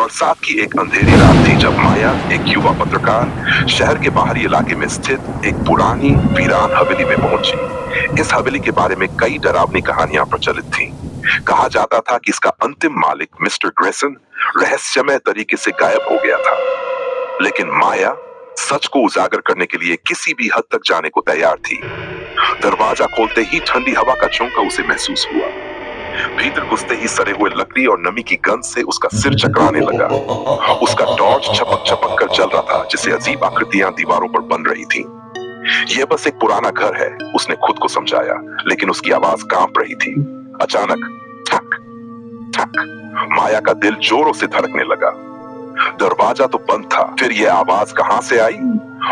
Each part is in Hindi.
बरसात की एक अंधेरी रात थी जब माया, एक युवा पत्रकार, शहर के बाहरी इलाके में स्थित एक पुरानी वीरान हवेली में पहुंची। इस हवेली के बारे में कई डरावनी कहानियां प्रचलित थीं। कहा जाता था कि इसका अंतिम मालिक मिस्टर ग्रेसन रहस्यमय तरीके से गायब हो गया था। लेकिन माया सच को उजागर करने के लिए किसी भी हद तक जाने को तैयार थी। दरवाजा खोलते ही ठंडी हवा का झोंका उसे महसूस हुआ। भीतर घुसते ही सड़े हुए लकड़ी और नमी की गंध से उसका सिर चकराने लगा। उसका टॉर्च छपक छपक कर जल रहा था, जिससे अजीब आकृतियां दीवारों पर बन रही थीं। यह बस एक पुराना घर है, उसने खुद को समझाया, लेकिन उसकी आवाज कांप रही थी। अचानक ठक ठक, माया का दिल जोरों से धड़कने लगा। दरवाजा तो बंद था, फिर यह आवाज कहां से आई?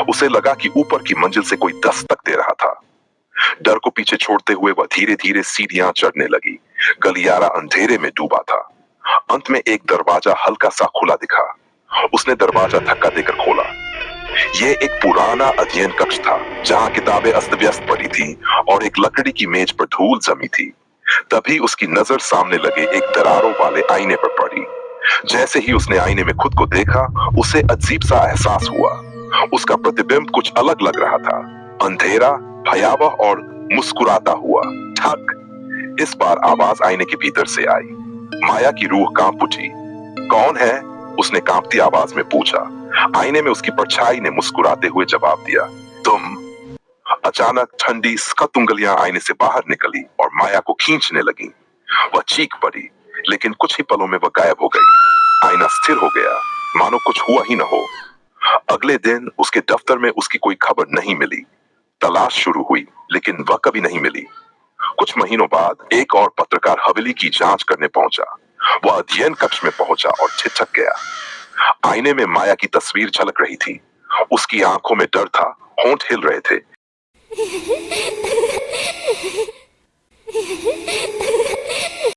उसे लगा कि ऊपर की मंजिल से कोई दस्तक दे रहा था। डर को पीछे छोड़ते हुए वह धीरे धीरे सीढ़ियां चढ़ने लगी। गलियारा अंधेरे में डूबा था। अंत में एक दरवाजा हल्का सा खुला दिखा। उसने दरवाजा धक्का देकर खोला। यह एक पुराना अध्ययन कक्ष था, जहां किताबें अस्त व्यस्त पड़ी थी और एक लकड़ी की मेज पर धूल जमी थी। तभी उसकी नजर सामने लगे एक दरारों वाले आईने पर पड़ी। जैसे ही उसने आईने में खुद को देखा, उसे अजीब सा एहसास हुआ। उसका प्रतिबिंब कुछ अलग लग रहा था, अंधेरा, भयावह और मुस्कुराता हुआ। ठक! इस बार आवाज आईने के भीतर से आई। माया की रूह कांप उठी। कौन है? उसने कांपती आवाज में पूछा। आईने में उसकी परछाई ने मुस्कुराते हुए जवाब दिया, तुम। अचानक ठंडी सख्त उंगलियां आईने से बाहर निकली और माया को खींचने लगी। वह चीख पड़ी, लेकिन कुछ ही पलों में वह गायब हो गई। आईना स्थिर हो गया, मानो कुछ हुआ ही न हो। अगले दिन उसके दफ्तर में उसकी कोई खबर नहीं मिली। तलाश शुरू हुई, लेकिन वह कभी नहीं मिली। कुछ महीनों बाद एक और पत्रकार हवेली की जांच करने पहुंचा। वह अध्ययन कक्ष में पहुंचा और ठिठक गया। आईने में माया की तस्वीर झलक रही थी। उसकी आंखों में डर था, होंठ हिल रहे थे।